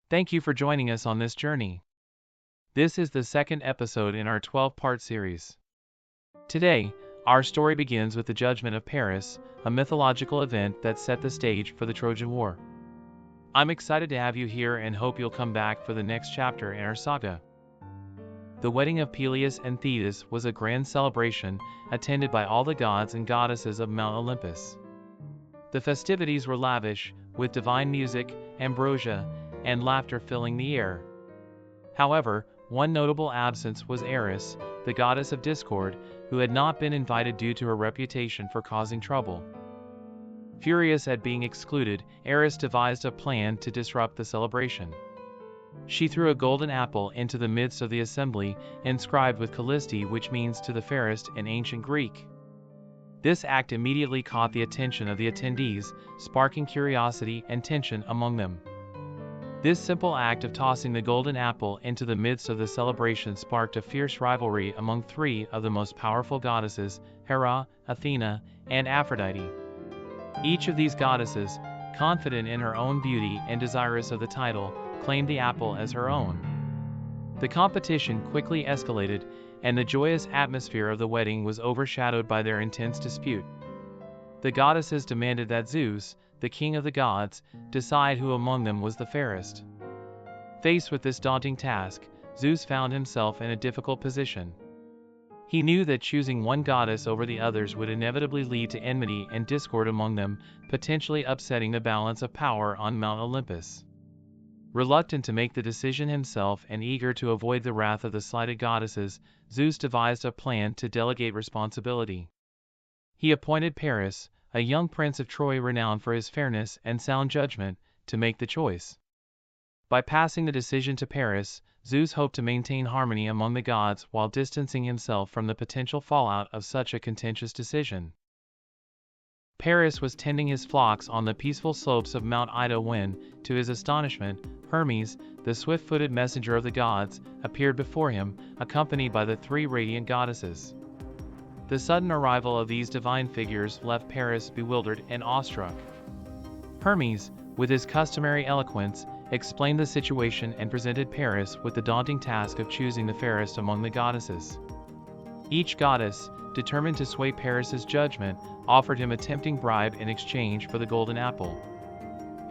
Thank you for joining us on this journey. This is the second episode in our 12-part series. Today, our story begins with the judgment of Paris, a mythological event that set the stage for the Trojan War. I'm excited to have you here and hope you'll come back for the next chapter in our saga. The wedding of Peleus and Thetis was a grand celebration attended by all the gods and goddesses of Mount Olympus. The festivities were lavish, with divine music, ambrosia, and laughter filling the air. However, one notable absence was Eris, the goddess of discord, who had not been invited due to her reputation for causing trouble. Furious at being excluded, Eris devised a plan to disrupt the celebration. She threw a golden apple into the midst of the assembly, inscribed with Callisti, which means to the fairest in ancient Greek. This act immediately caught the attention of the attendees, sparking curiosity and tension among them. This simple act of tossing the golden apple into the midst of the celebration sparked a fierce rivalry among three of the most powerful goddesses, Hera, Athena, and Aphrodite. Each of these goddesses, confident in her own beauty and desirous of the title, claimed the apple as her own. The competition quickly escalated, and the joyous atmosphere of the wedding was overshadowed by their intense dispute. The goddesses demanded that Zeus, the king of the gods, decide who among them was the fairest. Faced with this daunting task, Zeus found himself in a difficult position. He knew that choosing one goddess over the others would inevitably lead to enmity and discord among them, potentially upsetting the balance of power on Mount Olympus. Reluctant to make the decision himself and eager to avoid the wrath of the slighted goddesses, Zeus devised a plan to delegate responsibility. He appointed Paris, a young prince of Troy renowned for his fairness and sound judgment, to make the choice. By passing the decision to Paris, Zeus hoped to maintain harmony among the gods while distancing himself from the potential fallout of such a contentious decision. Paris was tending his flocks on the peaceful slopes of Mount Ida when, to his astonishment, Hermes, the swift-footed messenger of the gods, appeared before him, accompanied by the three radiant goddesses. The sudden arrival of these divine figures left Paris bewildered and awestruck. Hermes, with his customary eloquence, explained the situation and presented Paris with the daunting task of choosing the fairest among the goddesses. Each goddess, determined to sway Paris's judgment, offered him a tempting bribe in exchange for the golden apple.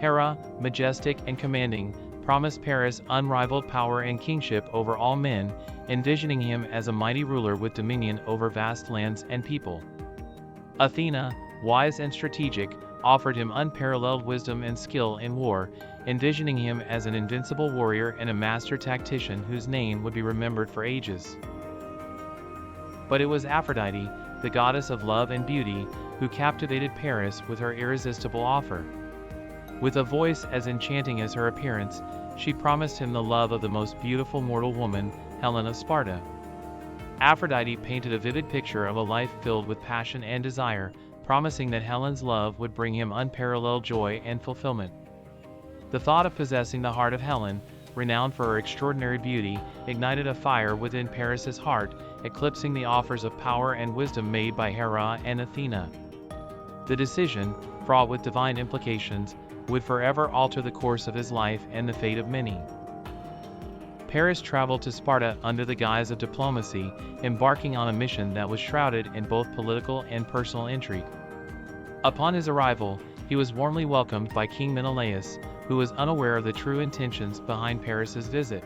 Hera, majestic and commanding, promised Paris unrivaled power and kingship over all men, envisioning him as a mighty ruler with dominion over vast lands and people. Athena, wise and strategic, offered him unparalleled wisdom and skill in war, envisioning him as an invincible warrior and a master tactician whose name would be remembered for ages. But it was Aphrodite, the goddess of love and beauty, who captivated Paris with her irresistible offer. With a voice as enchanting as her appearance, she promised him the love of the most beautiful mortal woman, Helen of Sparta. Aphrodite painted a vivid picture of a life filled with passion and desire, promising that Helen's love would bring him unparalleled joy and fulfillment. The thought of possessing the heart of Helen, renowned for her extraordinary beauty, ignited a fire within Paris's heart, eclipsing the offers of power and wisdom made by Hera and Athena. The decision, fraught with divine implications, would forever alter the course of his life and the fate of many. Paris traveled to Sparta under the guise of diplomacy, embarking on a mission that was shrouded in both political and personal intrigue. Upon his arrival, he was warmly welcomed by King Menelaus, who was unaware of the true intentions behind Paris's visit.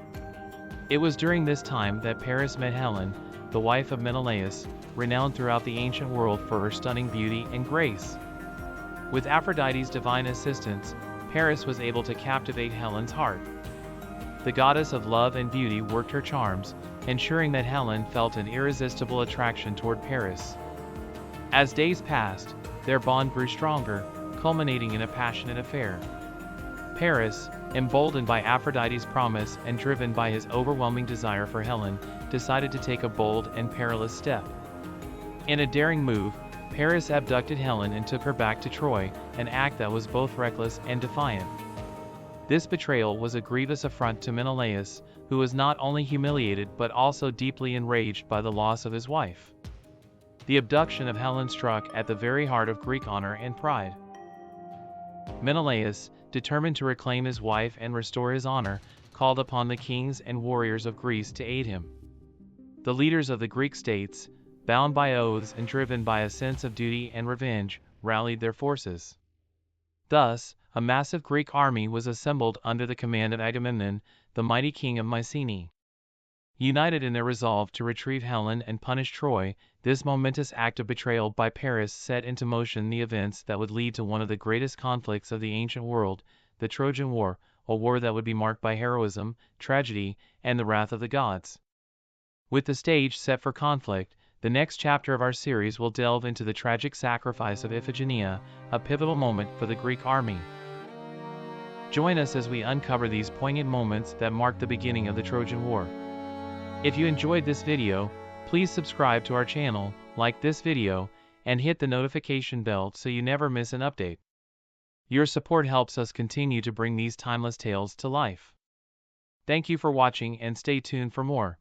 It was during this time that Paris met Helen, the wife of Menelaus, renowned throughout the ancient world for her stunning beauty and grace. With Aphrodite's divine assistance, Paris was able to captivate Helen's heart. The goddess of love and beauty worked her charms, ensuring that Helen felt an irresistible attraction toward Paris. As days passed, their bond grew stronger, culminating in a passionate affair. Paris, emboldened by Aphrodite's promise and driven by his overwhelming desire for Helen, decided to take a bold and perilous step. In a daring move, Paris abducted Helen and took her back to Troy, an act that was both reckless and defiant. This betrayal was a grievous affront to Menelaus, who was not only humiliated but also deeply enraged by the loss of his wife. The abduction of Helen struck at the very heart of Greek honor and pride. Menelaus, determined to reclaim his wife and restore his honor, called upon the kings and warriors of Greece to aid him. The leaders of the Greek states, bound by oaths and driven by a sense of duty and revenge, rallied their forces. Thus, a massive Greek army was assembled under the command of Agamemnon, the mighty king of Mycenae. United in their resolve to retrieve Helen and punish Troy, this momentous act of betrayal by Paris set into motion the events that would lead to one of the greatest conflicts of the ancient world, the Trojan War, a war that would be marked by heroism, tragedy, and the wrath of the gods. With the stage set for conflict, the next chapter of our series will delve into the tragic sacrifice of Iphigenia, a pivotal moment for the Greek army. Join us as we uncover these poignant moments that mark the beginning of the Trojan War. If you enjoyed this video, please subscribe to our channel, like this video, and hit the notification bell so you never miss an update. Your support helps us continue to bring these timeless tales to life. Thank you for watching and stay tuned for more.